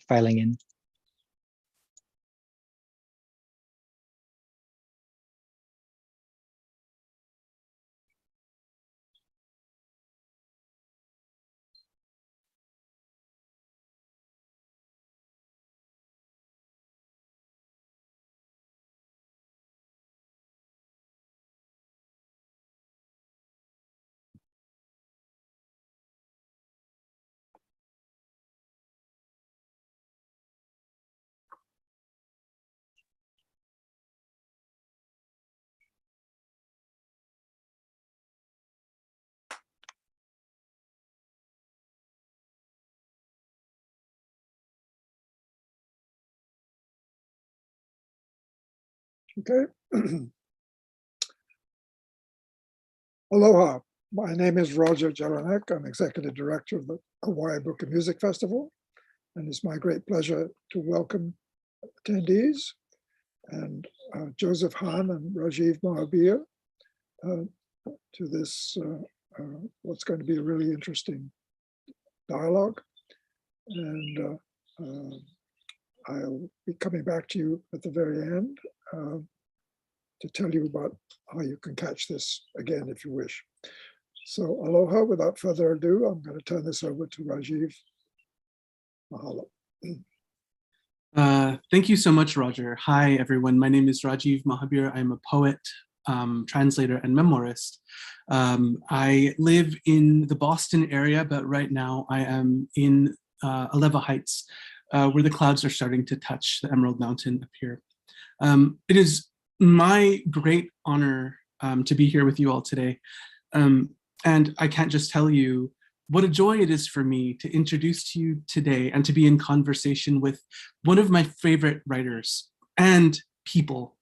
filing in. Okay. Aloha. My name is Roger Jelinek. I'm Executive Director of the Hawaii Book and Music Festival. And it's my great pleasure to welcome attendees and Joseph Hahn and Rajiv Mohabir to this, what's going to be a really interesting dialogue. And I'll be coming back to you at the very end to tell you about how you can catch this again if you wish. So aloha, without further ado, I'm going to turn this over to Rajiv. Mahalo. Thank you so much, Roger. Hi, everyone. My name is Rajiv Mahabir. I'm a poet, translator, and memoirist. I live in the Boston area, but right now I am in Alewa Heights, where the clouds are starting to touch the Emerald Mountain up here. It is my great honor to be here with you all today. And I can't just tell you what a joy it is for me to introduce to you today and to be in conversation with one of my favorite writers and people.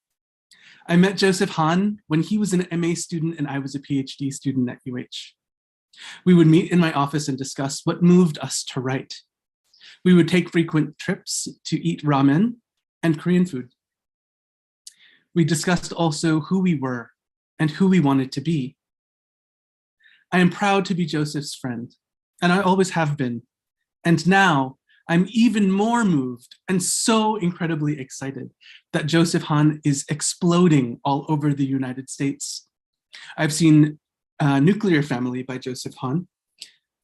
I met Joseph Hahn when he was an MA student and I was a PhD student at UH. We would meet in my office and discuss what moved us to write. We would take frequent trips to eat ramen and Korean food. We discussed also who we were and who we wanted to be. I am proud to be Joseph's friend, and I always have been. And now I'm even more moved and so incredibly excited that Joseph Hahn is exploding all over the United States. I've seen Nuclear Family by Joseph Hahn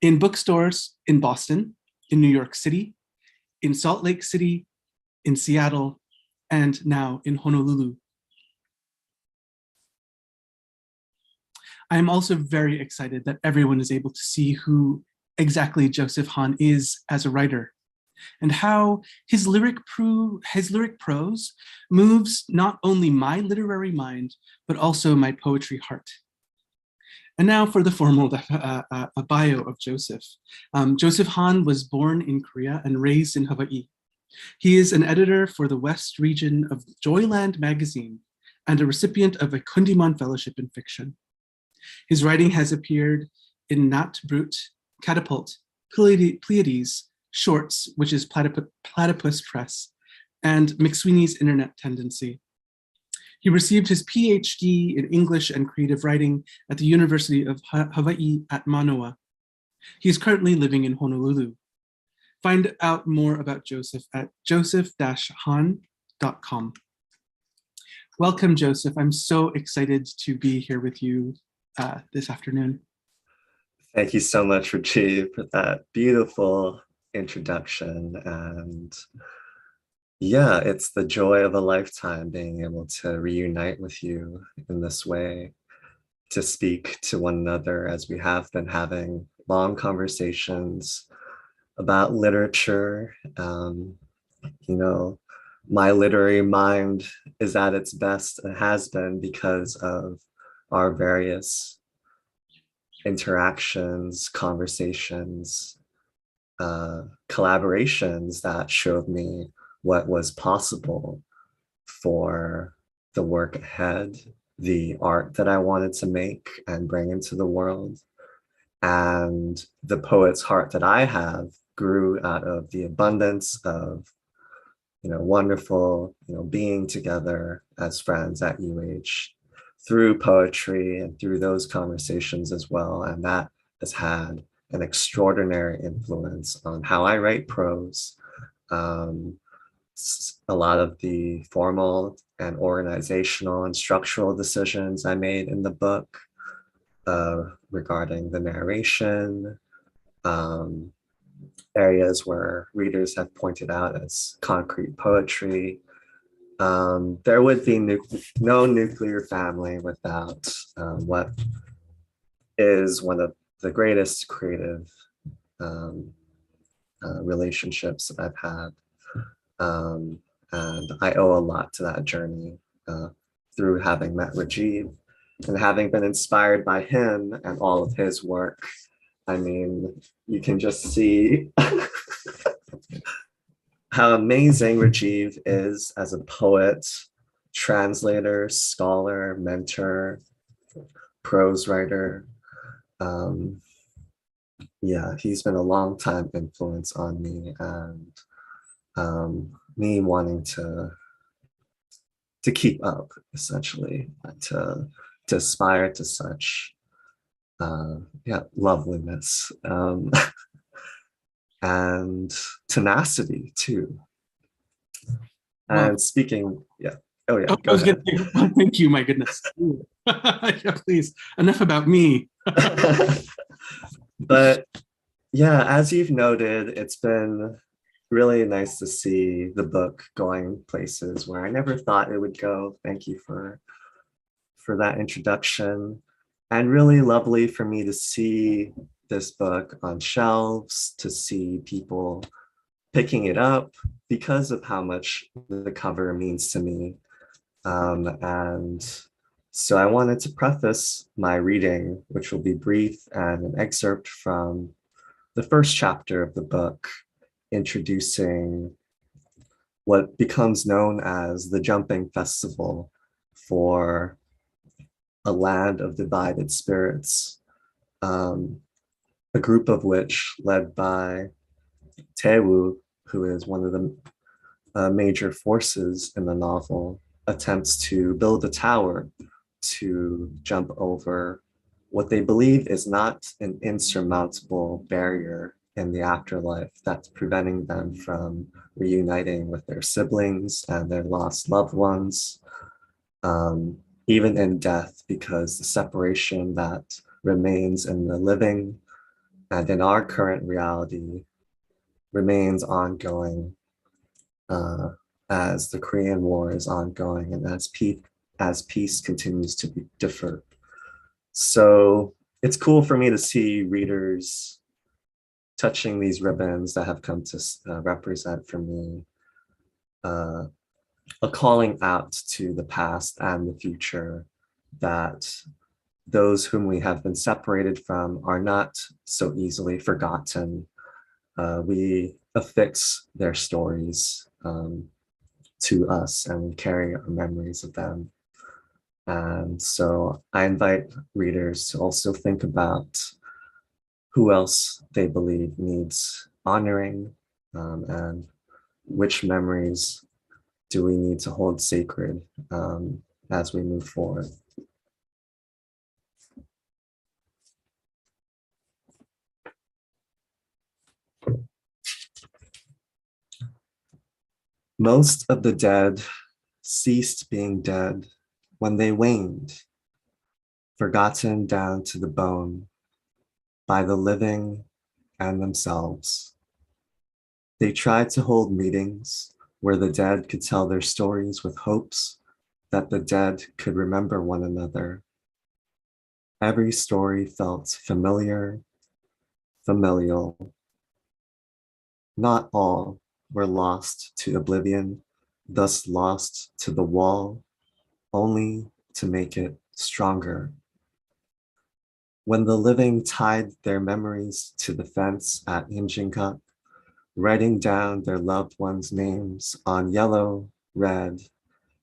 in bookstores in Boston, in New York City, in Salt Lake City, in Seattle, and now in Honolulu. I am also very excited that everyone is able to see who exactly Joseph Hahn is as a writer and how his lyric prose moves not only my literary mind, but also my poetry heart. And now for the formal bio of Joseph. Joseph Hahn was born in Korea and raised in Hawaii. He is an editor for the West region of Joyland magazine and a recipient of a Kundiman Fellowship in Fiction. His writing has appeared in Nat Brut, Catapult, Pleiades, Shorts, which is Platypus Press, and McSweeney's Internet Tendency. He received his PhD in English and creative writing at the University of Hawaii at Manoa. He is currently living in Honolulu. Find out more about Joseph at joseph-hahn.com. Welcome, Joseph. I'm so excited to be here with you this afternoon. Thank you so much, Rajiv, for that beautiful introduction. And yeah, it's the joy of a lifetime being able to reunite with you in this way, to speak to one another as we have been having long conversations about literature. You know, my literary mind is at its best and has been because of our various interactions, conversations, collaborations that showed me what was possible for the work ahead, the art that I wanted to make and bring into the world. And the poet's heart that I have grew out of the abundance of, you know, wonderful, you know, being together as friends at UH through poetry and through those conversations as well. And that has had an extraordinary influence on how I write prose, A lot of the formal and organizational and structural decisions I made in the book regarding the narration, areas where readers have pointed out as concrete poetry. There would be no nuclear family without what is one of the greatest creative relationships that I've had. And I owe a lot to that journey through having met Rajiv and having been inspired by him and all of his work. I mean, you can just see how amazing Rajiv is as a poet, translator, scholar, mentor, prose writer. Yeah, he's been a long time influence on me, and me wanting to keep up, essentially, to aspire to such loveliness and tenacity too. Well, and speaking, oh yeah, I go was ahead. gonna say, well, thank you, my goodness. Yeah, please, enough about me. But yeah, as you've noted, it's been really nice to see the book going places where I never thought it would go. Thank you for that introduction. And really lovely for me to see this book on shelves, to see people picking it up because of how much the cover means to me. And so I wanted to preface my reading, which will be brief and an excerpt from the first chapter of the book, introducing what becomes known as the Jumping Festival for a land of divided spirits, a group of which, led by Taewoo, who is one of the major forces in the novel, attempts to build a tower to jump over what they believe is not an insurmountable barrier in the afterlife that's preventing them from reuniting with their siblings and their lost loved ones, even in death, because the separation that remains in the living and in our current reality remains ongoing as the Korean War is ongoing and as peace continues to be deferred. So it's cool for me to see readers touching these ribbons that have come to represent for me a calling out to the past and the future, that those whom we have been separated from are not so easily forgotten. We affix their stories to us, and we carry our memories of them. And so I invite readers to also think about who else they believe needs honoring, and which memories do we need to hold sacred as we move forward. Most of the dead ceased being dead when they waned, forgotten down to the bone by the living and themselves. They tried to hold meetings where the dead could tell their stories with hopes that the dead could remember one another. Every story felt familiar, familial. Not all were lost to oblivion, thus lost to the wall, only to make it stronger. When the living tied their memories to the fence at Imjinka, writing down their loved ones' names on yellow, red,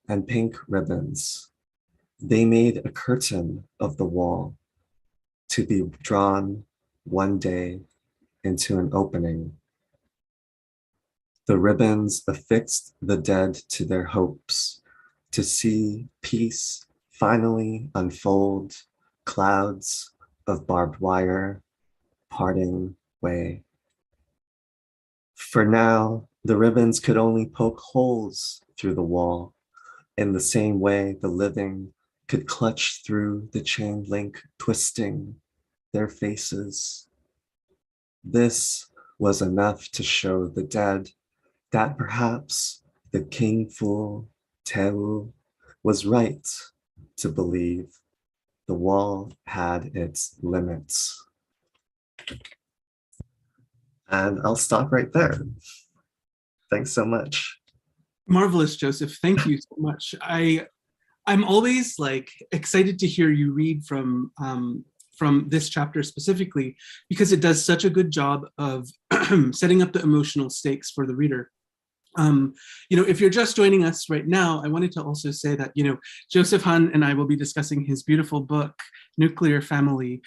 and pink ribbons, they made a curtain of the wall to be drawn one day into an opening. The ribbons affixed the dead to their hopes to see peace finally unfold, clouds of barbed wire parting way. For now, The ribbons could only poke holes through the wall, in the same way the living could clutch through the chain link, twisting their faces. This was enough to show the dead that perhaps the king fool Teu was right to believe the wall had its limits. And I'll stop right there. Thanks so much. Marvelous, Joseph. Thank you so much. I'm always like excited to hear you read from this chapter specifically, because it does such a good job of setting up the emotional stakes for the reader. If you're just joining us right now, I wanted to also say that, Joseph Han and I will be discussing his beautiful book, Nuclear Family.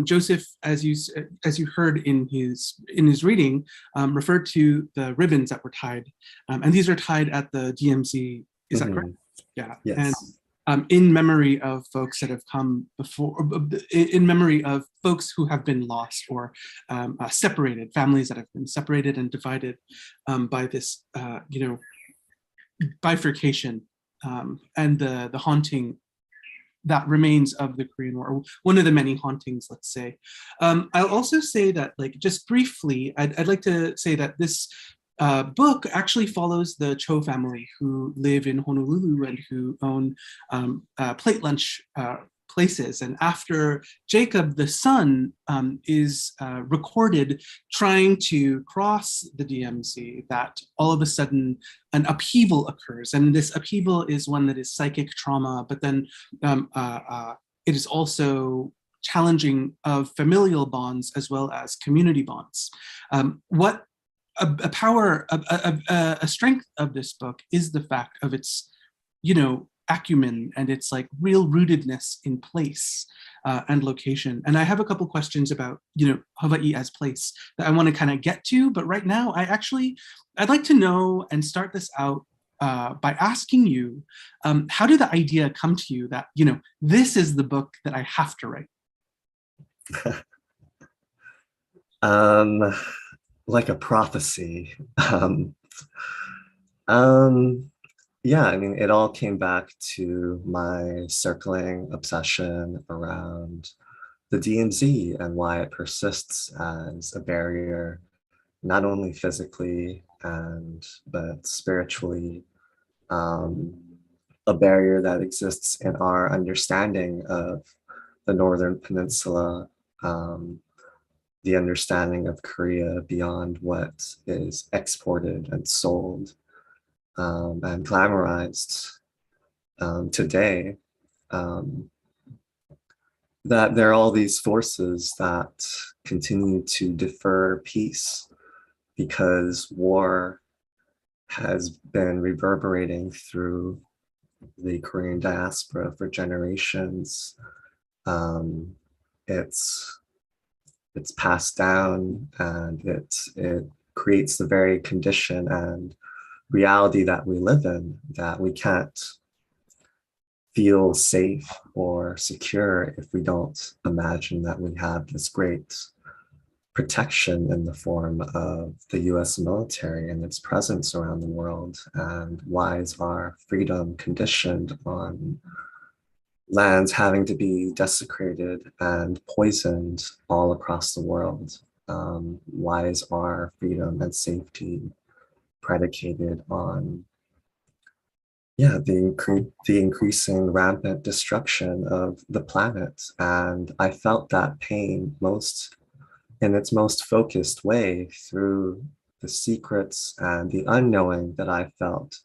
Joseph, as you heard in his reading, referred to the ribbons that were tied. And these are tied at the DMZ, is that correct? Yeah. Yes. And in memory of folks that have come before, in memory of folks who have been lost or separated, families that have been separated and divided by this, bifurcation and the haunting that remains of the Korean War, or one of the many hauntings, let's say. I'll also say that, like, just briefly, I'd like to say that this book actually follows the Cho family, who live in Honolulu and who own plate lunch places. And after Jacob, the son, is recorded trying to cross the DMZ, that all of a sudden an upheaval occurs. And this upheaval is one that is psychic trauma, but then it is also challenging of familial bonds as well as community bonds. What a strength of this book is the fact of its, acumen and its like real rootedness in place and location. And I have a couple questions about, Hawaii as place that I want to kind of get to, but right now I'd like to know and start this out by asking you, how did the idea come to you that, this is the book that I have to write? Like a prophecy. Yeah, I mean, it all came back to my circling obsession around the DMZ and why it persists as a barrier, not only physically but spiritually, a barrier that exists in our understanding of the Northern Peninsula, the understanding of Korea beyond what is exported and sold and glamorized today, that there are all these forces that continue to defer peace because war has been reverberating through the Korean diaspora for generations. It's passed down, and it creates the very condition and reality that we live in, that we can't feel safe or secure if we don't imagine that we have this great protection in the form of the US military and its presence around the world. And why is our freedom conditioned on lands having to be desecrated and poisoned all across the world? Why is our freedom and safety predicated on the increasing rampant destruction of the planet? And I felt that pain in its most focused way through the secrets and the unknowing that I felt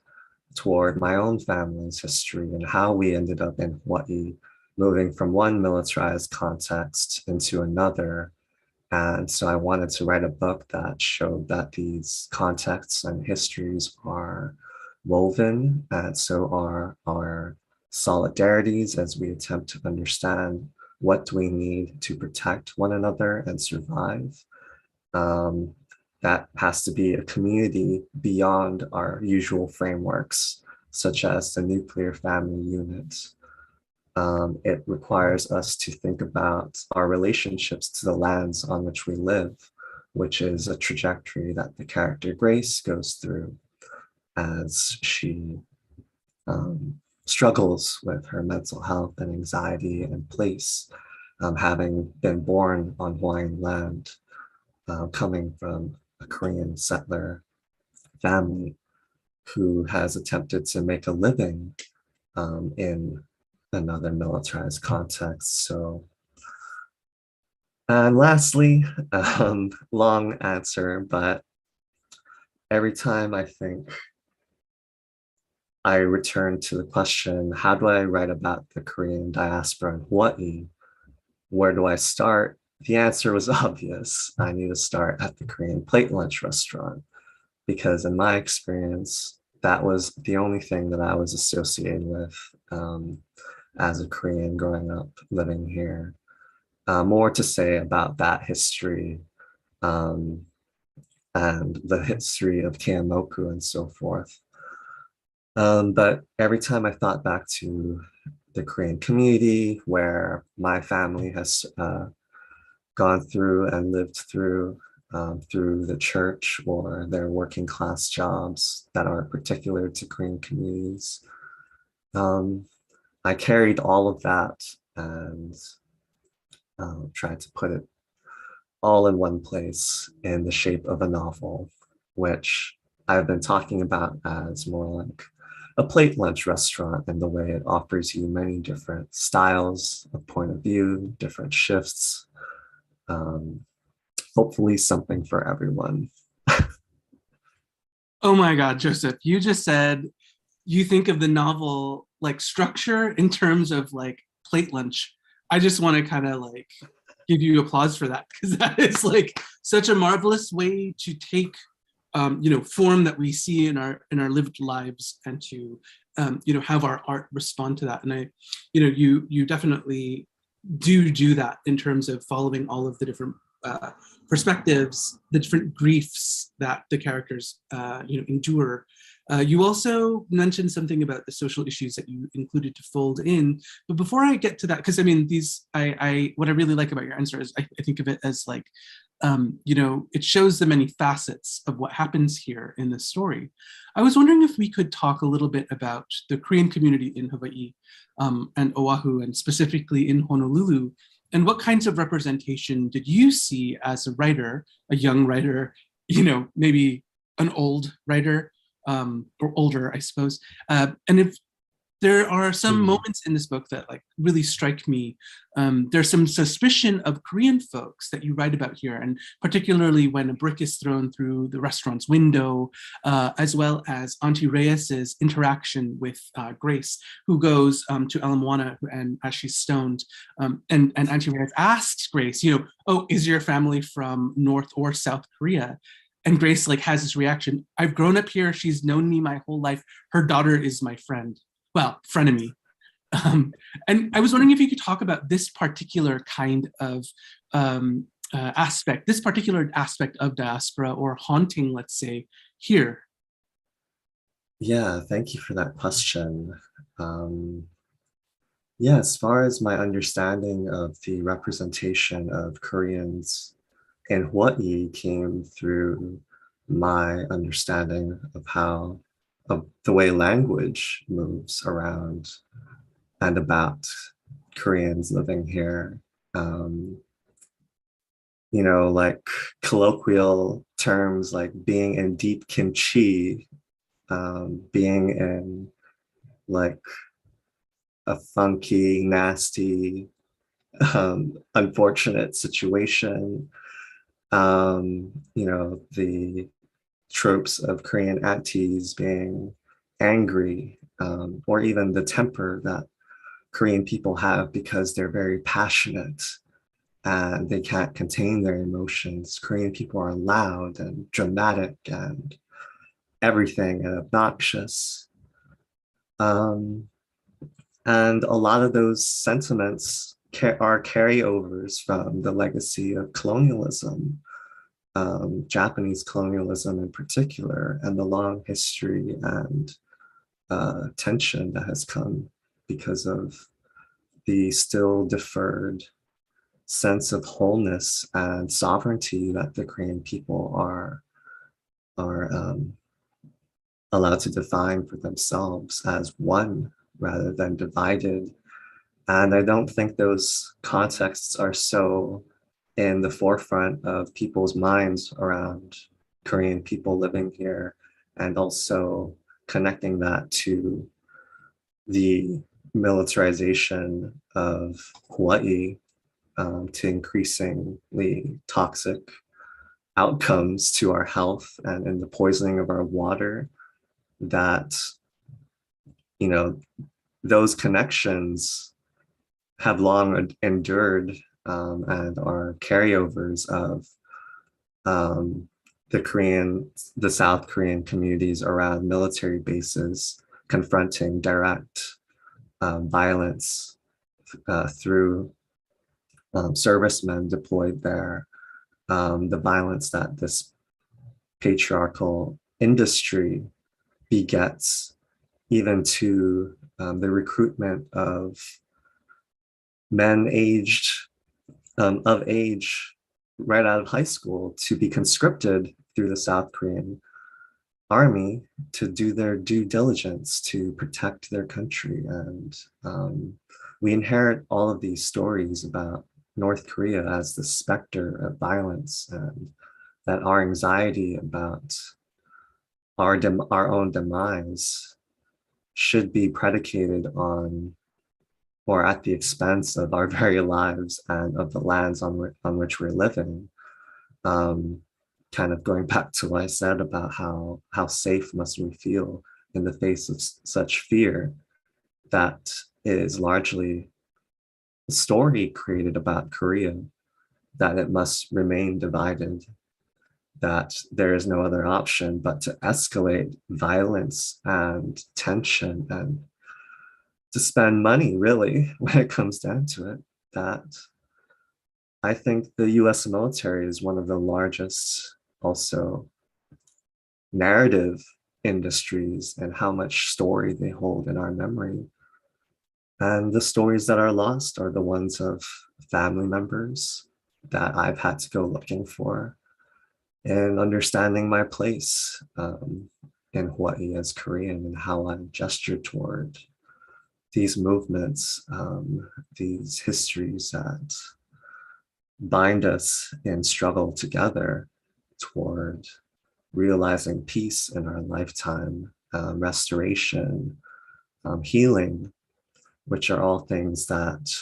toward my own family's history and how we ended up in Hawaii, moving from one militarized context into another. And so I wanted to write a book that showed that these contexts and histories are woven, and so are our solidarities as we attempt to understand what do we need to protect one another and survive. That has to be a community beyond our usual frameworks, such as the nuclear family unit. It requires us to think about our relationships to the lands on which we live, which is a trajectory that the character Grace goes through as she struggles with her mental health and anxiety and place, having been born on Hawaiian land, coming from a Korean settler family who has attempted to make a living in another militarized context. So, and lastly, long answer, but every time I think I return to the question, how do I write about the Korean diaspora in Hawaii? Where do I start? The answer was obvious. I need to start at the Korean plate lunch restaurant, because in my experience, that was the only thing that I was associated with as a Korean growing up living here. More to say about that history and the history of Keamoku and so forth. But every time I thought back to the Korean community where my family has gone through and lived through the church or their working class jobs that are particular to Korean communities, I carried all of that and tried to put it all in one place in the shape of a novel, which I've been talking about as more like a plate lunch restaurant in the way it offers you many different styles of point of view, different shifts, hopefully something for everyone. Oh my God, Joseph, you just said you think of the novel like structure in terms of like plate lunch. I just want to kind of like give you applause for that, because that is like such a marvelous way to take form that we see in our lived lives and to have our art respond to that. And you definitely do that in terms of following all of the different perspectives, the different griefs that the characters endure. You also mentioned something about the social issues that you included to fold in. But before I get to that, because I mean, what I really like about your answer is I think of it as like, it shows the many facets of what happens here in this story. I was wondering if we could talk a little bit about the Korean community in Hawaii and Oahu, and specifically in Honolulu, and what kinds of representation did you see as a writer, a young writer, maybe an old writer, or older, I suppose. And if there are some moments in this book that like really strike me. There's some suspicion of Korean folks that you write about here, and particularly when a brick is thrown through the restaurant's window, as well as Auntie Reyes's interaction with Grace, who goes to Ala Moana and as she's stoned, and Auntie Reyes asks Grace, oh, is your family from North or South Korea? And Grace like has this reaction. I've grown up here. She's known me my whole life. Her daughter is my friend. Well, frenemy. And I was wondering if you could talk about this particular kind of aspect, this particular aspect of diaspora or haunting, let's say, here. Yeah, thank you for that question. Yeah, as far as my understanding of the representation of Koreans in Hawaii came through my understanding of the way language moves around and about Koreans living here. Like colloquial terms like being in deep kimchi, being in like a funky, nasty, unfortunate situation. The tropes of Korean aunties being angry, or even the temper that Korean people have because they're very passionate and they can't contain their emotions. Korean people are loud and dramatic and everything and obnoxious. And a lot of those sentiments are carryovers from the legacy of colonialism, Japanese colonialism in particular, and the long history and tension that has come because of the still deferred sense of wholeness and sovereignty that the Korean people are allowed to define for themselves as one rather than divided. And I don't think those contexts are so in the forefront of people's minds around Korean people living here, and also connecting that to the militarization of Hawaii, to increasingly toxic outcomes to our health and in the poisoning of our water, that, you know, those connections have long endured, and are carryovers of the South Korean communities around military bases confronting direct violence through servicemen deployed there, the violence that this patriarchal industry begets, even to the recruitment of men of age right out of high school to be conscripted through the South Korean army to do their due diligence to protect their country. And we inherit all of these stories about North Korea as the specter of violence, and that our anxiety about our own demise should be predicated on or at the expense of our very lives and of the lands on which we're living. Kind of going back to what I said about how safe must we feel in the face of such fear, that is largely a story created about Korea, that it must remain divided, that there is no other option but to escalate violence and tension and to spend money, really, when it comes down to it. That I think the US military is one of the largest also narrative industries, and how much story they hold in our memory. And the stories that are lost are the ones of family members that I've had to go looking for, and understanding my place in Hawaii as Korean, and how I've gestured toward these movements, these histories that bind us in struggle together toward realizing peace in our lifetime, restoration, healing, which are all things that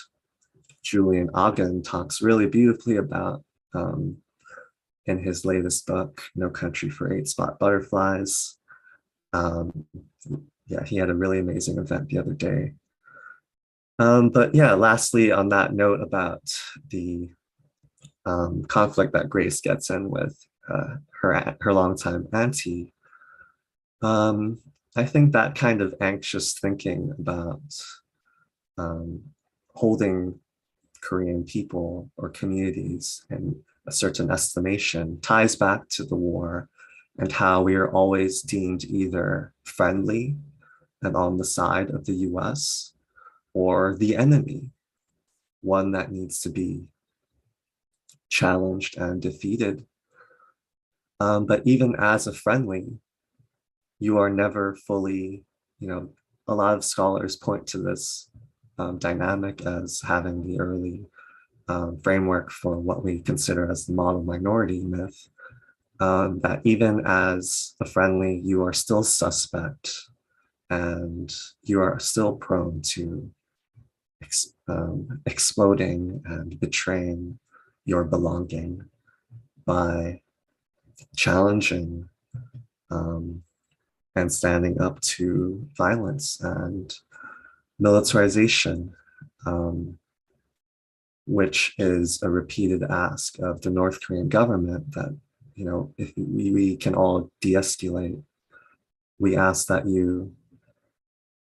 Julian Ogden talks really beautifully about in his latest book, No Country for Eight-Spot Butterflies. Yeah, he had a really amazing event the other day. But yeah, lastly, on that note about the conflict that Grace gets in with her longtime auntie, I think that kind of anxious thinking about holding Korean people or communities in a certain estimation ties back to the war, and how we are always deemed either friendly and on the side of the US, or the enemy, one that needs to be challenged and defeated. But even as a friendly, you are never fully, a lot of scholars point to this dynamic as having the early framework for what we consider as the model minority myth, that even as a friendly, you are still suspect, and you are still prone to exploding and betraying your belonging by challenging and standing up to violence and militarization, which is a repeated ask of the North Korean government that, if we can all de-escalate, we ask that you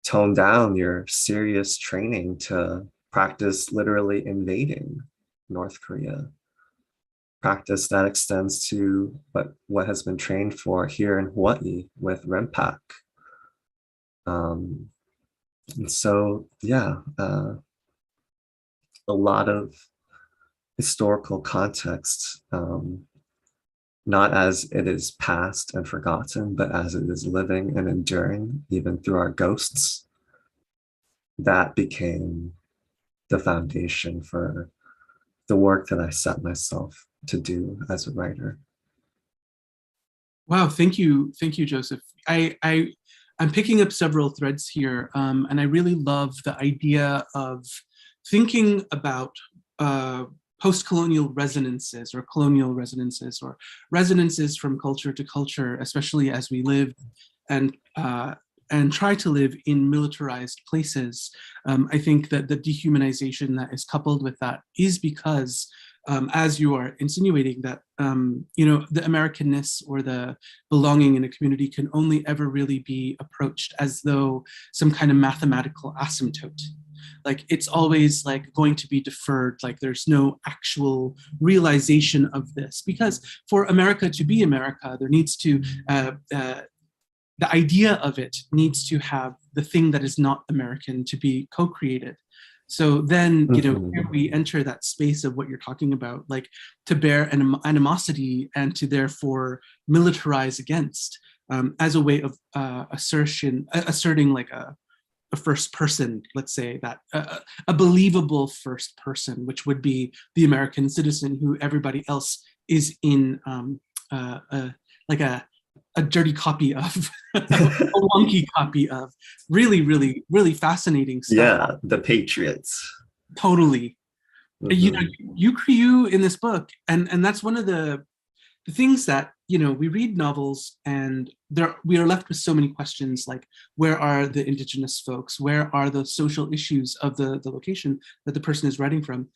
tone down your serious training to practice literally invading North Korea. Practice that extends to what has been trained for here in Hawaii with REMPAC. And so, yeah, a lot of historical context, not as it is past and forgotten, but as it is living and enduring, even through our ghosts. That became the foundation for the work that I set myself to do as a writer. Wow, thank you, Joseph. I'm picking up several threads here, and I really love the idea of thinking about post-colonial resonances or colonial resonances or resonances from culture to culture, especially as we live and try to live in militarized places. I think that the dehumanization that is coupled with that is because, as you are insinuating, that the Americanness or the belonging in a community can only ever really be approached as though some kind of mathematical asymptote. Like it's always like going to be deferred, like there's no actual realization of this. Because for America to be America, there needs to, the idea of it needs to have the thing that is not American to be co-created. So then, here we enter that space of what you're talking about, like to bear an animosity and to therefore militarize against as a way of asserting like a first person, let's say that a believable first person, which would be the American citizen who everybody else is in like a dirty copy of, a wonky copy of. Really, really, really fascinating stuff. Yeah, the Patriots. Totally. You in this book, and that's one of the things that, we read novels and we are left with so many questions, like where are the indigenous folks? Where are the social issues of the location that the person is writing from?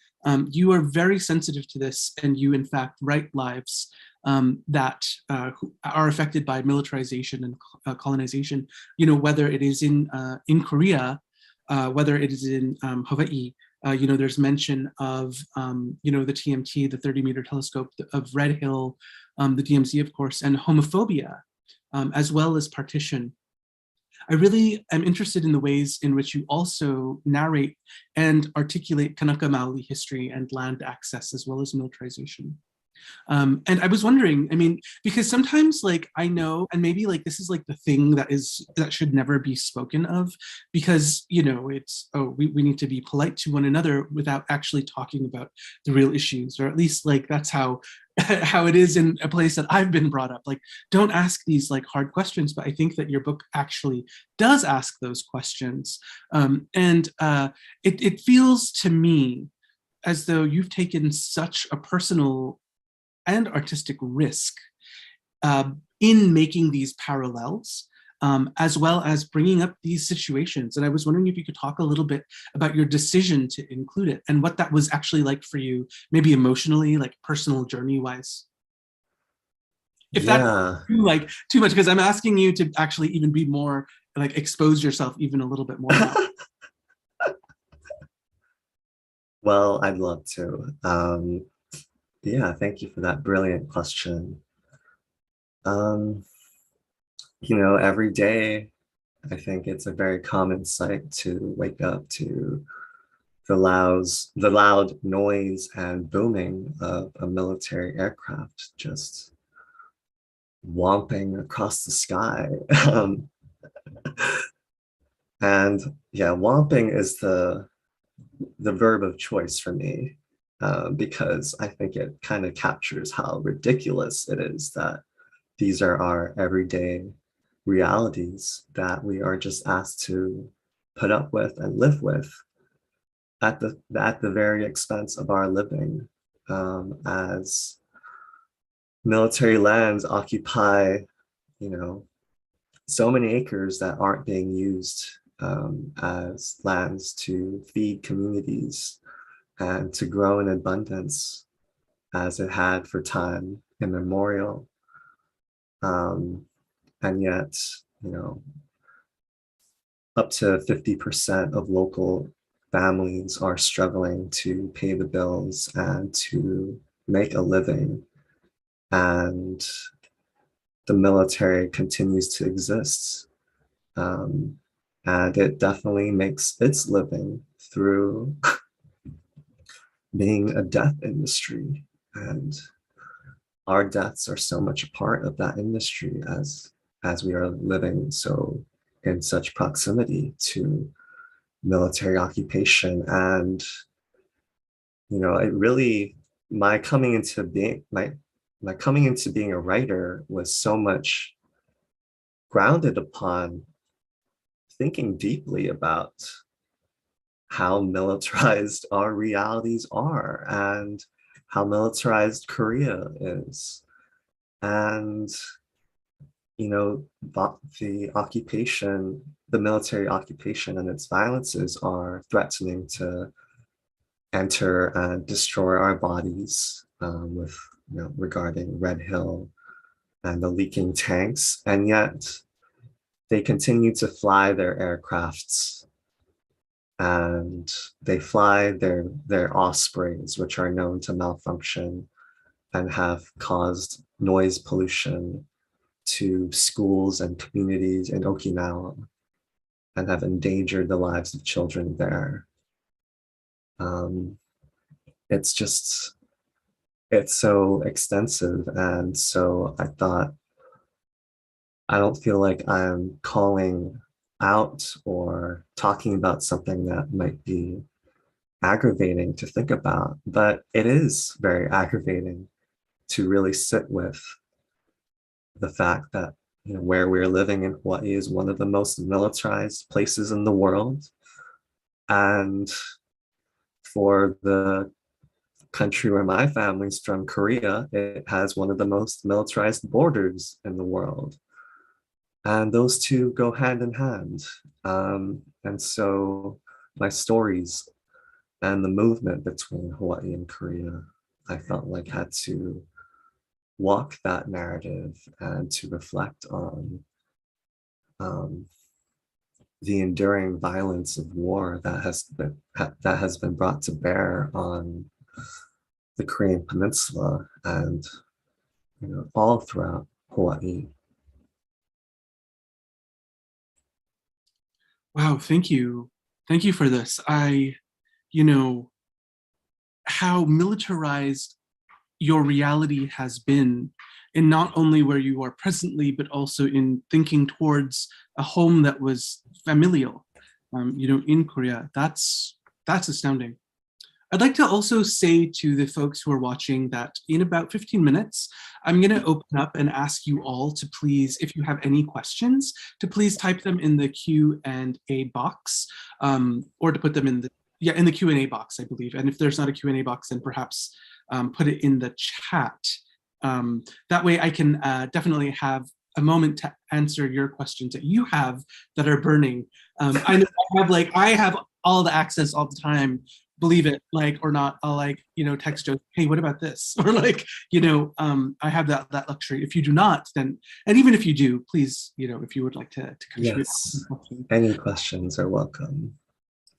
You are very sensitive to this, and you in fact write lives that are affected by militarization and colonization, whether it is in Korea, whether it is in Hawaii. There's mention of, the TMT, the 30-meter telescope, of Red Hill, the DMZ, of course, and homophobia, as well as partition. I really am interested in the ways in which you also narrate and articulate Kanaka Maoli history and land access, as well as militarization. And I was wondering, because sometimes like I know, and maybe like this is like the thing that should never be spoken of, because it's, we need to be polite to one another without actually talking about the real issues, or at least like that's how it is in a place that I've been brought up. Like, don't ask these like hard questions, but I think that your book actually does ask those questions. It feels to me as though you've taken such a personal and artistic risk in making these parallels, as well as bringing up these situations. And I was wondering if you could talk a little bit about your decision to include it and what that was actually like for you, maybe emotionally, like personal journey-wise. If that's too much, because I'm asking you to actually even be more, like expose yourself even a little bit more. Well, I'd love to. Yeah, thank you for that brilliant question. Every day, I think it's a very common sight to wake up to the loud noise and booming of a military aircraft just whomping across the sky. And yeah, whomping is the verb of choice for me. Because I think it kind of captures how ridiculous it is that these are our everyday realities that we are just asked to put up with and live with at the very expense of our living, as military lands occupy, so many acres that aren't being used as lands to feed communities and to grow in abundance as it had for time immemorial. And yet, up to 50% of local families are struggling to pay the bills and to make a living. And the military continues to exist. And it definitely makes its living through being a death industry, and our deaths are so much a part of that industry as we are living so in such proximity to military occupation. And it really, my coming into being my coming into being a writer was so much grounded upon thinking deeply about how militarized our realities are and how militarized Korea is. And, the occupation, the military occupation and its violences are threatening to enter and destroy our bodies, with, regarding Red Hill and the leaking tanks. And yet they continue to fly their aircrafts, and they fly their ospreys, which are known to malfunction and have caused noise pollution to schools and communities in Okinawa and have endangered the lives of children there. It's just, it's so extensive. And so I thought, I don't feel like I'm calling out or talking about something that might be aggravating to think about, but it is very aggravating to really sit with the fact that where we're living in Hawaii is one of the most militarized places in the world. And for the country where my family's from, Korea, it has one of the most militarized borders in the world. And those two go hand in hand. And so my stories and the movement between Hawaii and Korea, I felt like had to walk that narrative and to reflect on the enduring violence of war that has been brought to bear on the Korean Peninsula and all throughout Hawaii. Wow, thank you. Thank you for this. How militarized your reality has been, in not only where you are presently, but also in thinking towards a home that was familial, in Korea. That's astounding. I'd like to also say to the folks who are watching that in about 15 minutes, I'm going to open up and ask you all to please, if you have any questions, to please type them in the Q&A box, or to put them in the Q&A box, I believe. And if there's not a Q&A box, then perhaps put it in the chat. That way I can definitely have a moment to answer your questions that you have that are burning. I know I have all the access all the time, believe it, or not. I'll text Joe, hey, what about this? Or I have that luxury. If you do not, then, and even if you do, please, if you would like to contribute. Yes, any questions are welcome.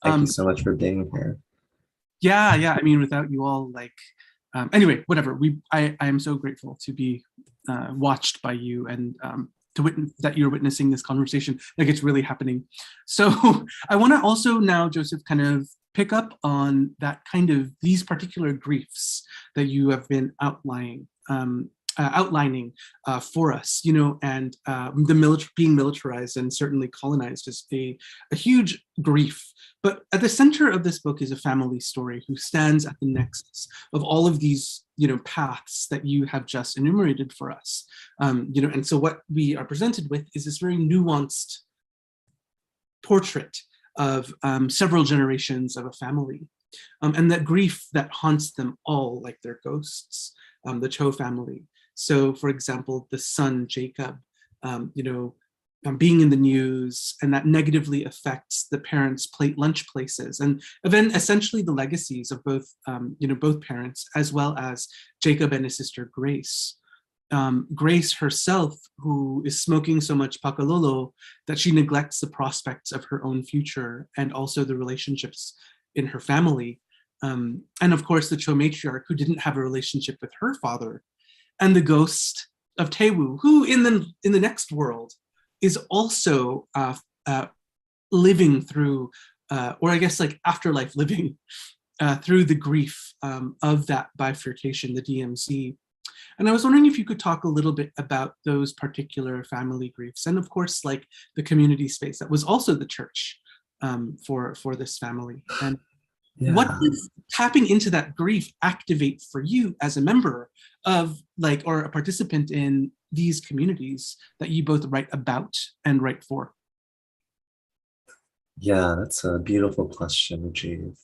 Thank you so much for being here. Yeah. I mean, without you all, anyway, whatever. I am so grateful to be watched by you and to witness that you're witnessing this conversation. It's really happening. So I want to also now, Joseph, kind of pick up on that these particular griefs that you have been outlining for us, and being militarized and certainly colonized is a huge grief. But at the center of this book is a family story who stands at the nexus of all of these, paths that you have just enumerated for us. And so what we are presented with is this very nuanced portrait of several generations of a family, and that grief that haunts them all like their ghosts, the Cho family. So, for example, the son, Jacob, being in the news, and that negatively affects the parents' lunch places, and then essentially the legacies of both, both parents, as well as Jacob and his sister Grace. Grace herself, who is smoking so much pakalolo that she neglects the prospects of her own future and also the relationships in her family. And of course, the Cho matriarch, who didn't have a relationship with her father, and the ghost of Taewoo, who in the next world is also living through, or I guess afterlife living, through the grief of that bifurcation, the DMZ. And I was wondering if you could talk a little bit about those particular family griefs, and of course, like the community space that was also the church for this family. And what does tapping into that grief activate for you as a member of, like, or a participant in these communities that you both write about and write for? Yeah, that's a beautiful question, Rajiv.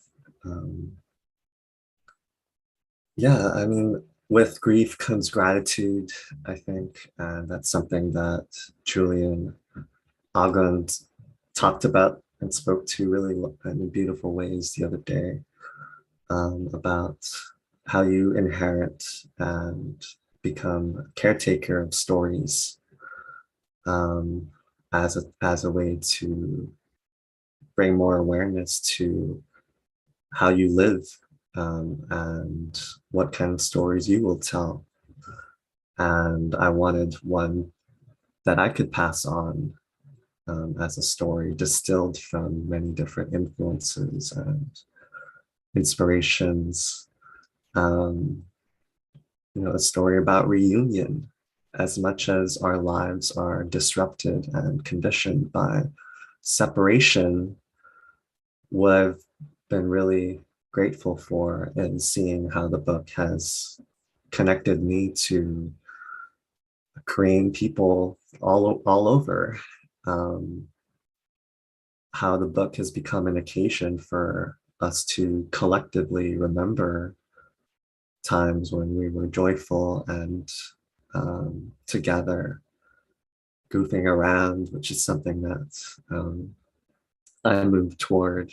Yeah, I mean, with grief comes gratitude, I think, and that's something that Julian Agund talked about and spoke to really in beautiful ways the other day, about how you inherit and become a caretaker of stories, as a way to bring more awareness to how you live, and what kind of stories you will tell. And I wanted one that I could pass on, as a story distilled from many different influences and inspirations. A story about reunion. As much as our lives are disrupted and conditioned by separation, what I've been really grateful for is seeing how the book has connected me to Korean people all over. How the book has become an occasion for us to collectively remember times when we were joyful and together, goofing around, which is something that I moved toward,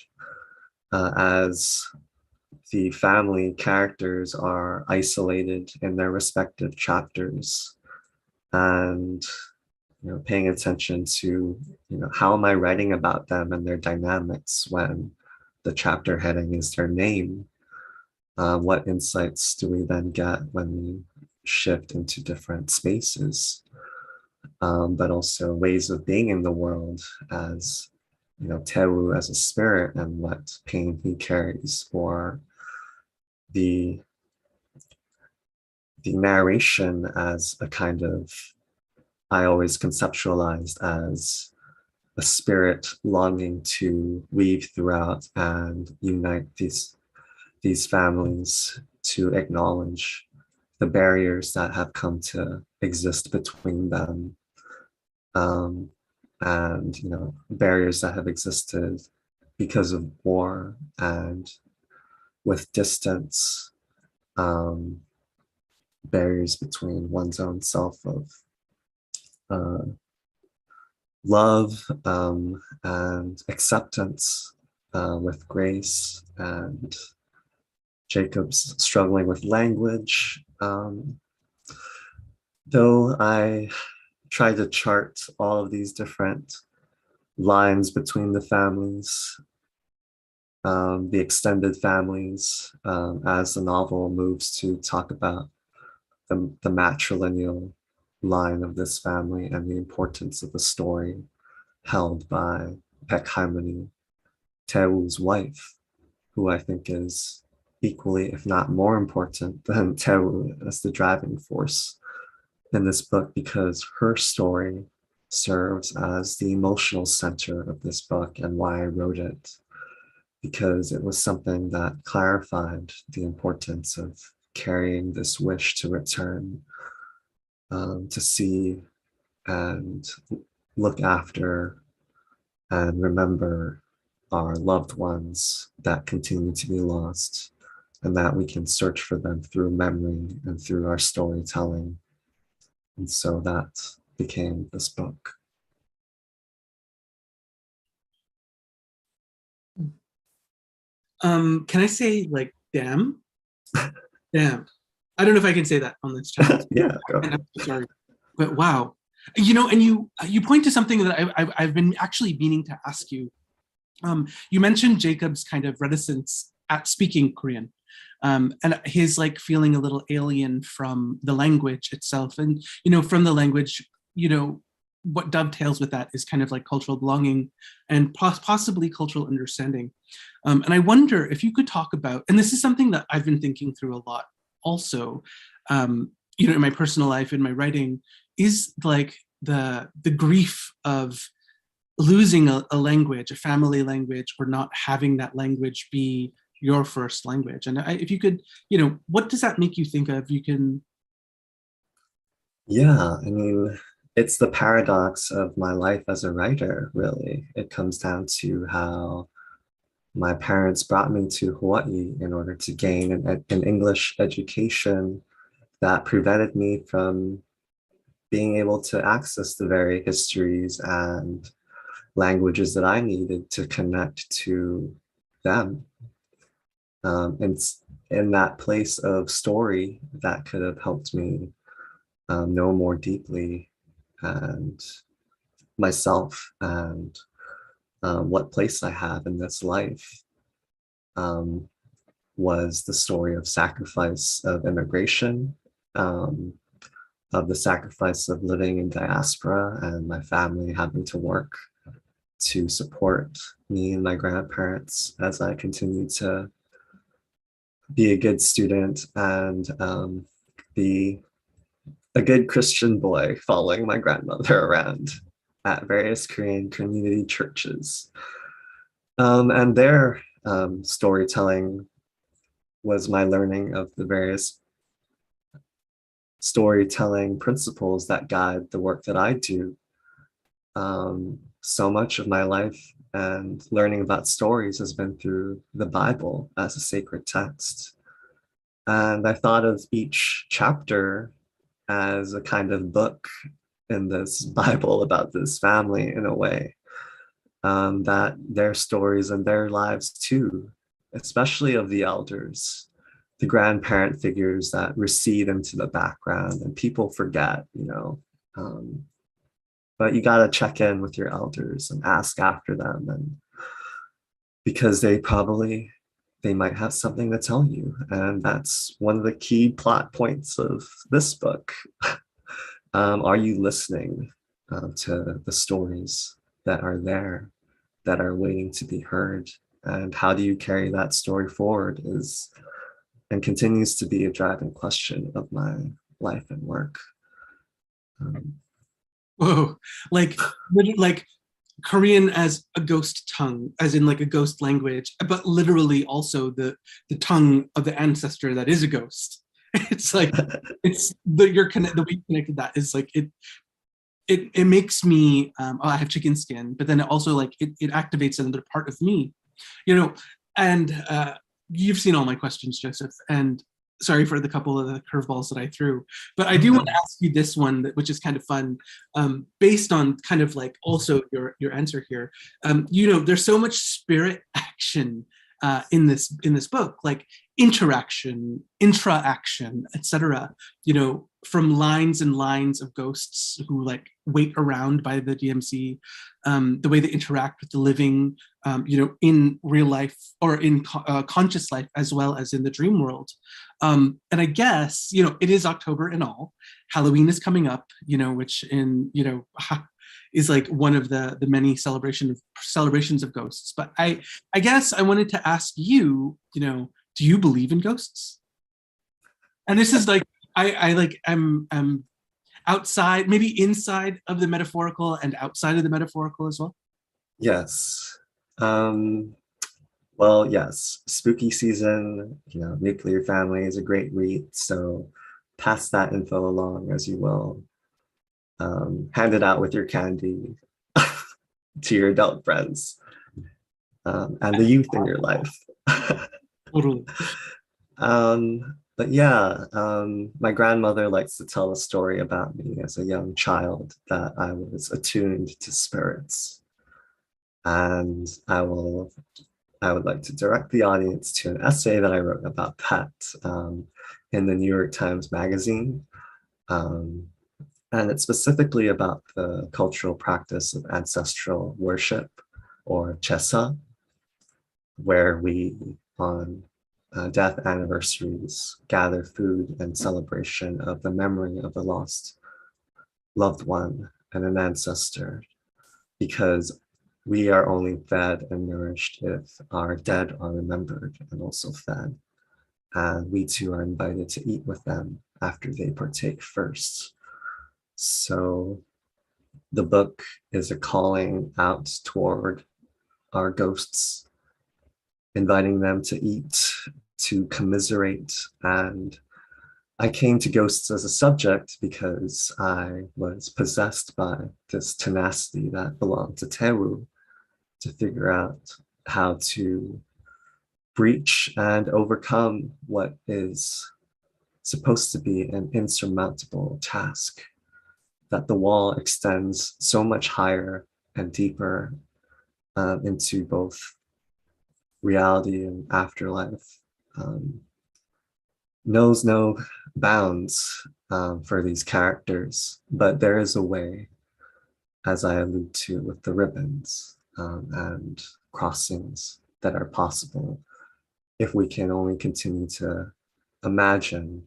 as the family characters are isolated in their respective chapters, and paying attention to how am I writing about them and their dynamics when the chapter heading is their name. What insights do we then get when we shift into different spaces, but also ways of being in the world, as Tewu as a spirit and what pain he carries, or the narration as a kind of, I always conceptualized as a spirit longing to weave throughout and unite these families, to acknowledge the barriers that have come to exist between them, and barriers that have existed because of war and with distance, barriers between one's own self of love, and acceptance, with grace, and Jacob's struggling with language. Though I tried to chart all of these different lines between the families, the extended families, as the novel moves to talk about the matrilineal line of this family and the importance of the story held by Pek Harmony, Tewu's wife, who I think is equally, if not more important than Tewu as the driving force in this book, because her story serves as the emotional center of this book and why I wrote it, because it was something that clarified the importance of carrying this wish to return, to see and look after and remember our loved ones that continue to be lost, and that we can search for them through memory and through our storytelling. And so that became this book. Can I say, like, damn? Damn. I don't know if I can say that on this channel. Yeah, go. And I'm sorry, but wow. And you point to something that I've been actually meaning to ask you. You mentioned Jacob's kind of reticence at speaking Korean, and his like feeling a little alien from the language itself, and from the language, what dovetails with that is kind of like cultural belonging and possibly cultural understanding. And I wonder if you could talk about, and this is something that I've been thinking through a lot also, in my personal life, in my writing, is like the grief of losing a language, a family language, or not having that language be your first language. And if you could, what does that make you think of? You can. Yeah, I mean, it's the paradox of my life as a writer, really. It comes down to how my parents brought me to Hawaii in order to gain an English education that prevented me from being able to access the very histories and languages that I needed to connect to them. And in that place of story that could have helped me know more deeply and myself and what place I have in this life, was the story of sacrifice of immigration, of the sacrifice of living in diaspora and my family having to work to support me and my grandparents as I continue to be a good student and be a good Christian boy following my grandmother around at various Korean community churches. And their storytelling was my learning of the various storytelling principles that guide the work that I do. So much of my life and learning about stories has been through the Bible as a sacred text. And I thought of each chapter as a kind of book in this Bible about this family in a way, that their stories and their lives too, especially of the elders, the grandparent figures that recede into the background and people forget, but you got to check in with your elders and ask after them, and because they might have something to tell you. And that's one of the key plot points of this book. Are you listening to the stories that are there, that are waiting to be heard? And how do you carry that story forward is and continues to be a driving question of my life and work. Whoa, like Korean as a ghost tongue, as in like a ghost language, but literally also the tongue of the ancestor that is a ghost. It's like the way you connected that is like it makes me I have chicken skin, but then it also like it activates another part of me, and you've seen all my questions, Joseph, and sorry for the couple of the curveballs that I threw, but I do want to ask you this one, which is kind of fun, based on kind of like also your answer here. There's so much spirit action in this book, like interaction, intra-action, etc. From lines and lines of ghosts who like wait around by the DMC, the way they interact with the living, in real life or in conscious life, as well as in the dream world. And I guess, it is October and all. Halloween is coming up, which is like one of the many celebrations of ghosts. But I guess I wanted to ask you, do you believe in ghosts? And this is like, I'm outside, maybe inside of the metaphorical and outside of the metaphorical as well. Yes. Well, yes, spooky season, nuclear family is a great read. So pass that info along as you will. Hand it out with your candy to your adult friends, and the youth in your life. Totally. But yeah, my grandmother likes to tell a story about me as a young child, that I was attuned to spirits. And I would like to direct the audience to an essay that I wrote about that in the New York Times Magazine. And it's specifically about the cultural practice of ancestral worship, or chesa, where we, on death anniversaries, gather food in celebration of the memory of the lost loved one and an ancestor, because we are only fed and nourished if our dead are remembered and also fed. And we too are invited to eat with them after they partake first. So the book is a calling out toward our ghosts, inviting them to eat, to commiserate. And I came to ghosts as a subject because I was possessed by this tenacity that belonged to Teru, to figure out how to breach and overcome what is supposed to be an insurmountable task, that the wall extends so much higher and deeper into both reality and afterlife, knows no bounds for these characters, but there is a way, as I allude to with the ribbons and crossings that are possible if we can only continue to imagine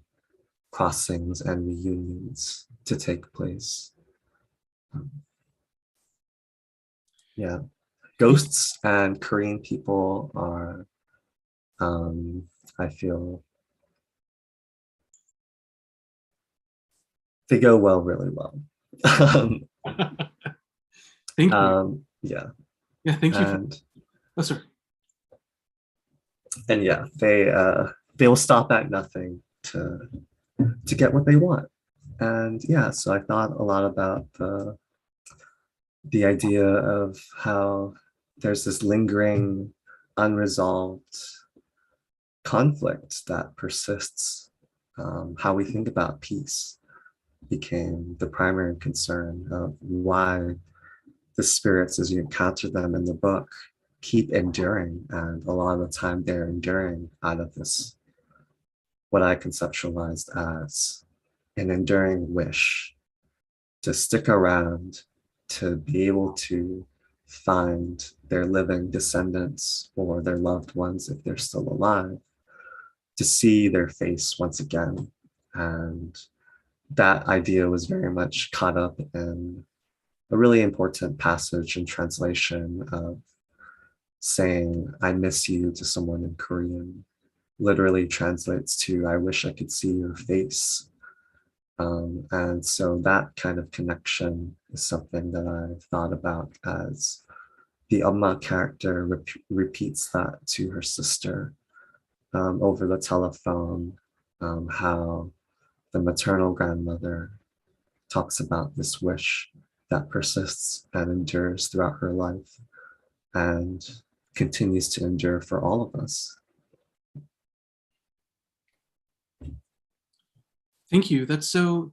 crossings and reunions to take place. Yeah, ghosts and Korean people are, I feel, they go well, really well. Thank you. Yeah. Yeah, thank you. Oh, sorry. And yeah, they will stop at nothing to get what they want. And yeah, so I thought a lot about the idea of how there's this lingering, unresolved conflict that persists. How we think about peace became the primary concern of why the spirits, as you encounter them in the book, keep enduring. And a lot of the time they're enduring out of this, what I conceptualized as an enduring wish to stick around, to be able to find their living descendants or their loved ones if they're still alive, to see their face once again. And that idea was very much caught up in a really important passage and translation of saying, "I miss you" to someone in Korean literally translates to, "I wish I could see your face." And so that kind of connection is something that I've thought about as the Amma character repeats that to her sister over the telephone, how the maternal grandmother talks about this wish that persists and endures throughout her life and continues to endure for all of us. Thank you. That's so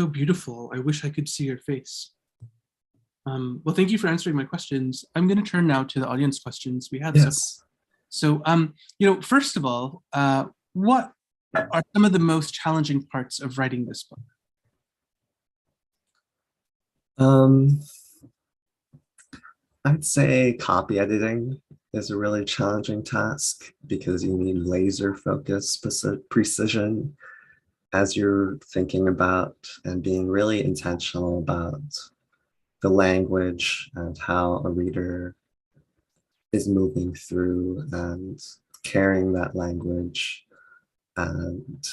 beautiful. I wish I could see your face. Well, thank you for answering my questions. I'm going to turn now to the audience questions we had. Yes. So, first of all, what are some of the most challenging parts of writing this book? I'd say copy editing is a really challenging task because you need laser focus, precision as you're thinking about and being really intentional about the language and how a reader is moving through and carrying that language, and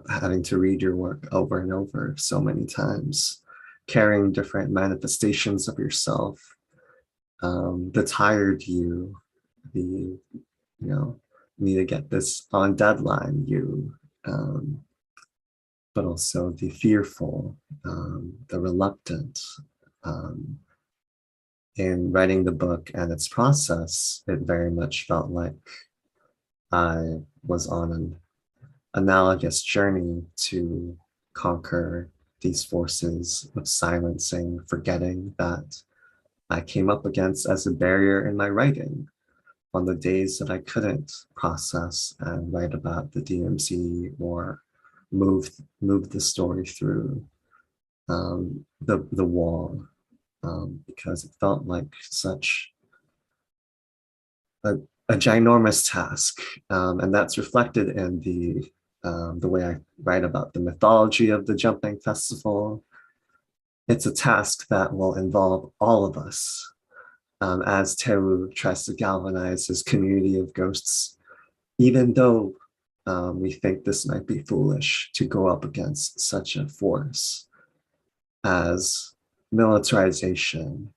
having to read your work over and over so many times, carrying different manifestations of yourself, the tired you, the, need to get this on deadline you, but also the fearful, the reluctant. In writing the book and its process, it very much felt like I was on an analogous journey to conquer these forces of silencing, forgetting that I came up against as a barrier in my writing on the days that I couldn't process and write about the DMZ or move the story through the wall, because it felt like such a ginormous task, and that's reflected in the way I write about the mythology of the jumping festival, it's a task that will involve all of us, as Teru tries to galvanize his community of ghosts, even though we think this might be foolish to go up against such a force as militarization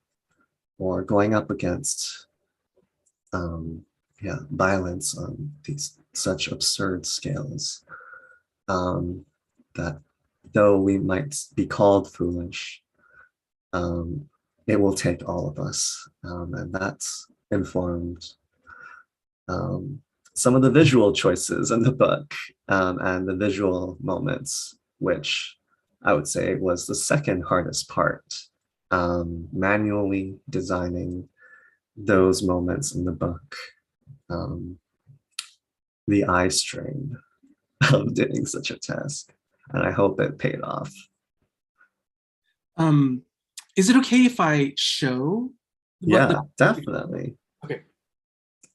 or going up against violence on these such absurd scales, that though we might be called foolish, it will take all of us, and that's informed some of the visual choices in the book, and the visual moments, which I would say was the second hardest part, manually designing those moments in the book, the eye strain of doing such a task, and I hope it paid off. Is it okay if I show? Yeah, definitely. Okay.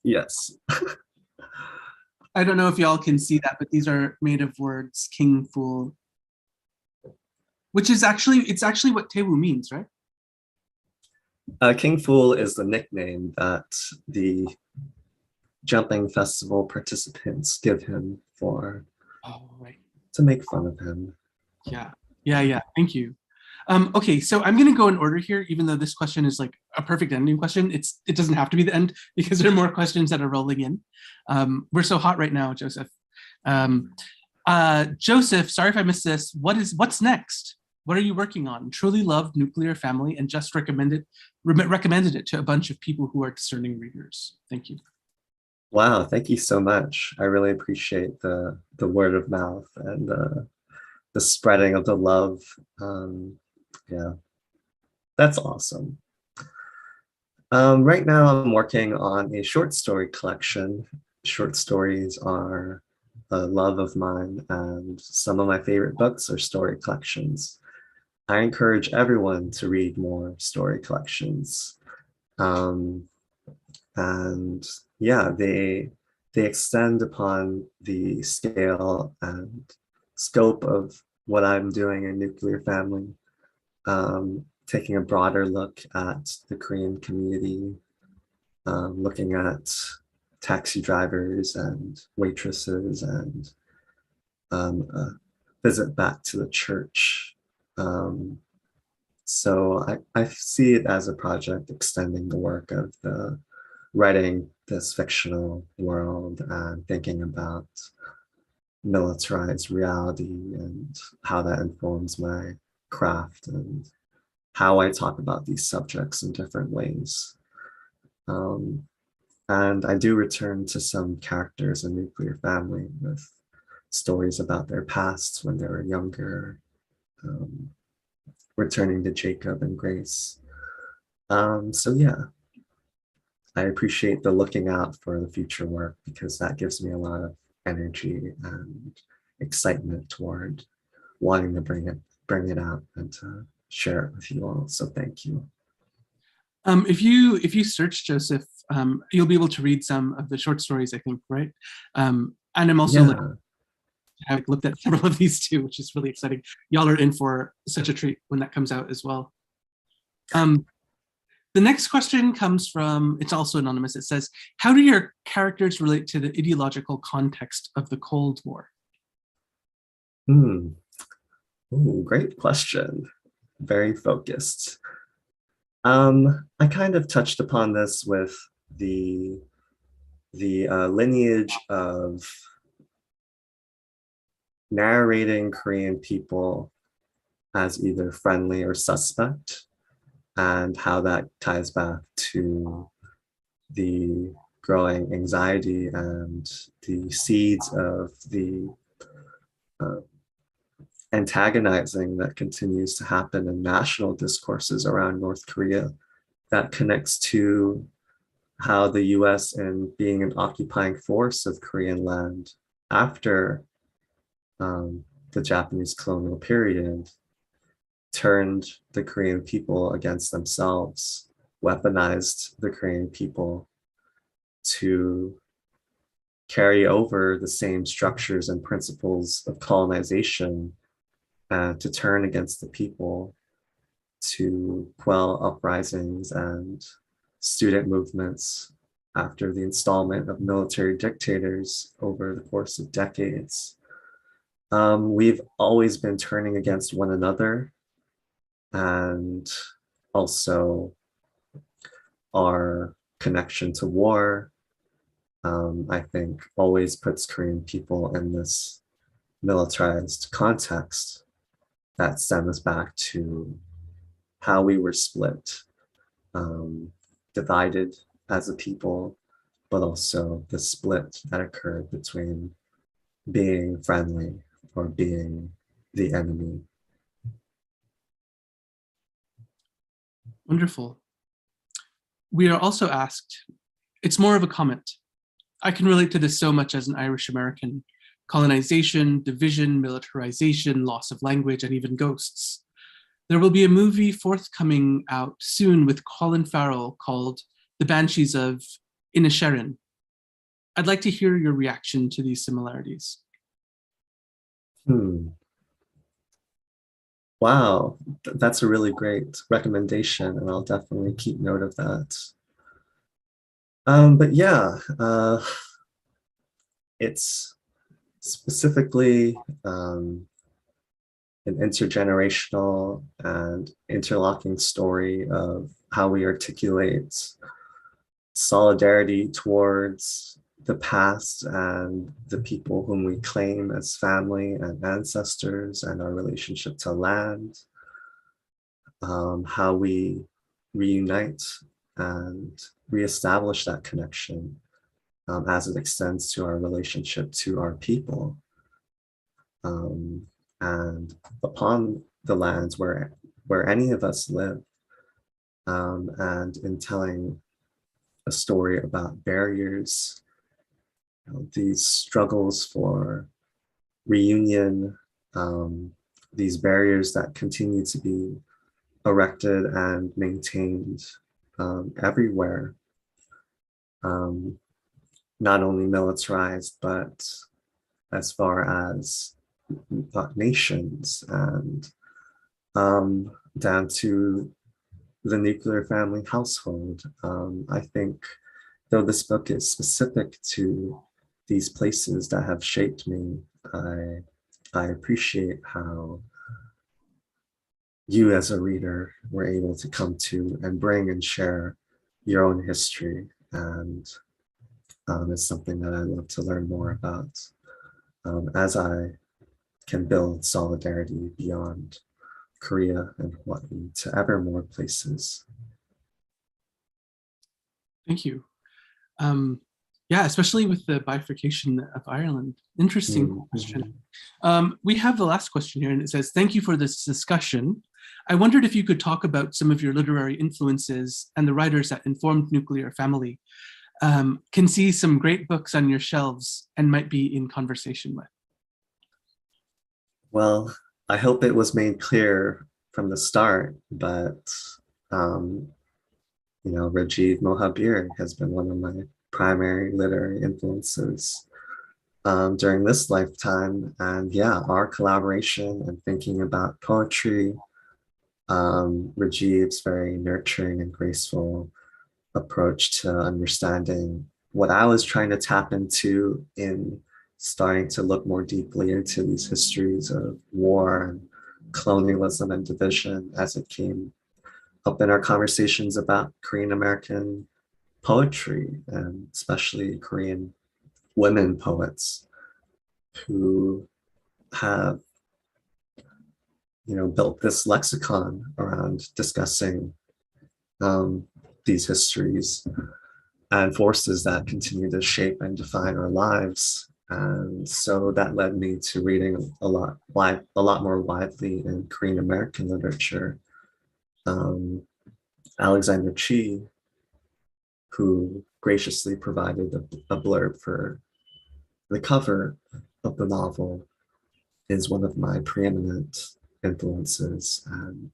Yes. I don't know if y'all can see that, but these are made of words, king, fool, which is actually what Tewu means, right? King Fool is the nickname that the jumping festival participants give him for, to make fun of him. Yeah. Thank you. Okay, so I'm going to go in order here, even though this question is like a perfect ending question. It doesn't have to be the end because there are more questions that are rolling in. We're so hot right now, Joseph. Joseph, sorry if I missed this. What's next? What are you working on? Truly loved Nuclear Family and just recommended it to a bunch of people who are discerning readers. Thank you. Wow, thank you so much. I really appreciate the word of mouth and the spreading of the love. Yeah, that's awesome. Right now I'm working on a short story collection. Short stories are a love of mine, and some of my favorite books are story collections. I encourage everyone to read more story collections. And yeah, they extend upon the scale and scope of what I'm doing in Nuclear Family, taking a broader look at the Korean community, looking at taxi drivers and waitresses, and a visit back to the church. So I see it as a project extending the work of the writing this fictional world and thinking about militarized reality and how that informs my craft and how I talk about these subjects in different ways. And I do return to some characters in Nuclear Family with stories about their pasts when they were younger, returning to Jacob and Grace. So yeah, I appreciate the looking out for the future work because that gives me a lot of energy and excitement toward wanting to bring it out and to share it with you all. So thank you. If you search Joseph, you'll be able to read some of the short stories, I think, right? And I'm also having looked at several of these too, which is really exciting. Y'all are in for such a treat when that comes out as well. The next question comes from, it's also anonymous. It says, how do your characters relate to the ideological context of the Cold War? Ooh, great question. Very focused. I kind of touched upon this with the lineage of narrating Korean people as either friendly or suspect, and how that ties back to the growing anxiety and the seeds of the antagonizing that continues to happen in national discourses around North Korea that connects to how the US, in being an occupying force of Korean land after the Japanese colonial period, turned the Korean people against themselves, weaponized the Korean people to carry over the same structures and principles of colonization, to turn against the people to quell uprisings and student movements after the installment of military dictators over the course of decades. We've always been turning against one another, and also our connection to war, I think, always puts Korean people in this militarized context that stems back to how we were split, divided as a people, but also the split that occurred between being friendly or being the enemy. Wonderful. We are also asked, it's more of a comment. I can relate to this so much as an Irish American. Colonization, division, militarization, loss of language, and even ghosts. There will be a movie forthcoming out soon with Colin Farrell called The Banshees of Sharon. I'd like to hear your reaction to these similarities. Wow, that's a really great recommendation, and I'll definitely keep note of that. But yeah, it's specifically an intergenerational and interlocking story of how we articulate solidarity towards the past and the people whom we claim as family and ancestors, and our relationship to land, how we reunite and reestablish that connection as it extends to our relationship to our people, and upon the lands where any of us live, and in telling a story about barriers, these struggles for reunion, these barriers that continue to be erected and maintained everywhere, not only militarized, but as far as nations, and down to the nuclear family household. I think, though this book is specific to these places that have shaped me, I appreciate how you as a reader were able to come to and bring and share your own history. And it's something that I love to learn more about, as I can build solidarity beyond Korea and Hawaii to ever more places. Thank you. Yeah, especially with the bifurcation of Ireland. Interesting question. We have the last question here, and it says, thank you for this discussion. I wondered if you could talk about some of your literary influences and the writers that informed Nuclear Family. Can see some great books on your shelves and might be in conversation with. Well, I hope it was made clear from the start, but Rajiv Mohabir has been one of my primary literary influences during this lifetime. And yeah, our collaboration and thinking about poetry, Rajiv's very nurturing and graceful approach to understanding what I was trying to tap into in starting to look more deeply into these histories of war and colonialism and division as it came up in our conversations about Korean American poetry, and especially Korean women poets who have built this lexicon around discussing these histories and forces that continue to shape and define our lives. And so that led me to reading a lot more widely in Korean American literature. Alexander Chi, who graciously provided a blurb for the cover of the novel, is one of my preeminent influences. And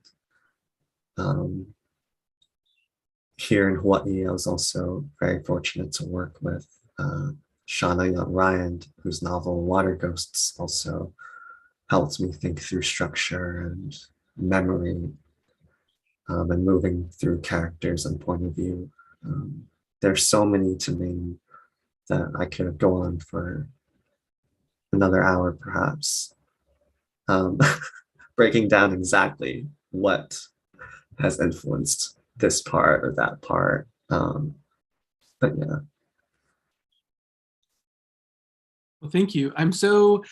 here in Hawaii, I was also very fortunate to work with Shauna Young Ryan, whose novel Water Ghosts also helped me think through structure and memory and moving through characters and point of view. There's so many to name that I could go on for another hour, perhaps, breaking down exactly what has influenced this part or that part. But yeah. Well, thank you. I'm so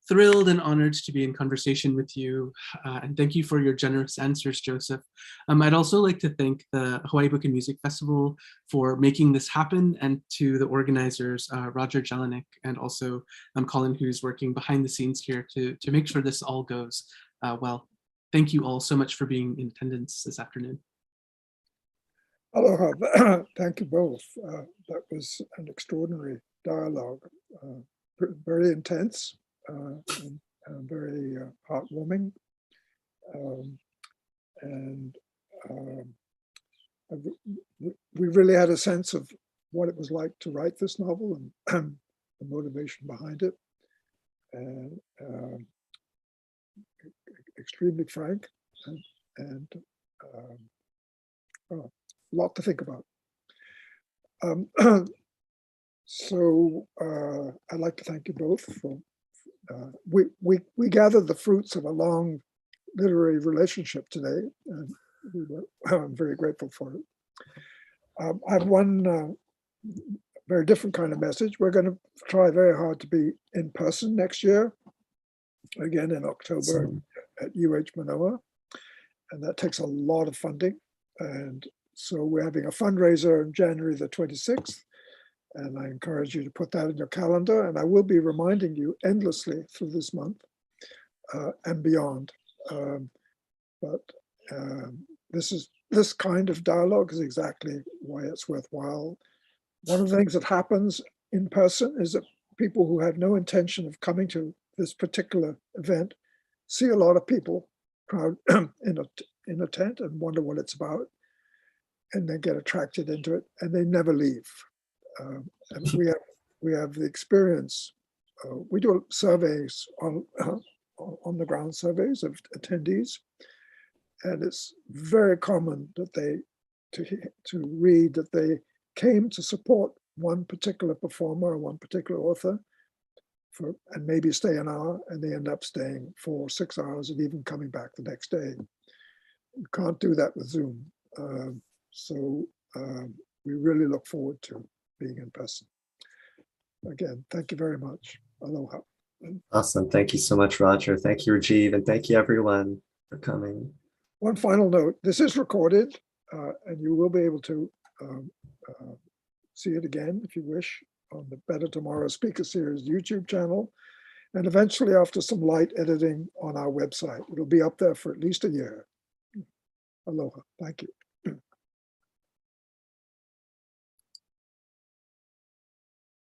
thrilled and honored to be in conversation with you. And thank you for your generous answers, Joseph. I'd also like to thank the Hawaii Book and Music Festival for making this happen, and to the organizers, Roger Jelinek, and also Colin, who's working behind the scenes here to make sure this all goes well. Thank you all so much for being in attendance this afternoon. Aloha. Thank you both. That was an extraordinary dialogue, very intense and very heartwarming. We really had a sense of what it was like to write this novel and the motivation behind it. And extremely frank and a lot to think about. So I'd like to thank you both for, we gathered the fruits of a long literary relationship today, and I'm very grateful for it. I have one very different kind of message. We're going to try very hard to be in person next year, again in October at UH Manoa, and that takes a lot of funding. And so we're having a fundraiser on January the 26th, and I encourage you to put that in your calendar, and I will be reminding you endlessly through this month and beyond. This kind of dialogue is exactly why it's worthwhile. One of the things that happens in person is that people who have no intention of coming to this particular event see a lot of people crowd in a tent and wonder what it's about, and they get attracted into it, and they never leave. And we have the experience. We do surveys on the ground surveys of attendees, and it's very common that to read that they came to support one particular performer or one particular author and maybe stay an hour, and they end up staying 4 or 6 hours and even coming back the next day. You can't do that with Zoom. So we really look forward to being in person. Again, thank you very much. Aloha. Awesome. Thank you so much, Roger. Thank you, Rajiv, and thank you everyone for coming. One final note, this is recorded and you will be able to see it again if you wish on the Better Tomorrow Speaker Series YouTube channel, and eventually after some light editing on our website. It'll be up there for at least a year. Aloha. Thank you.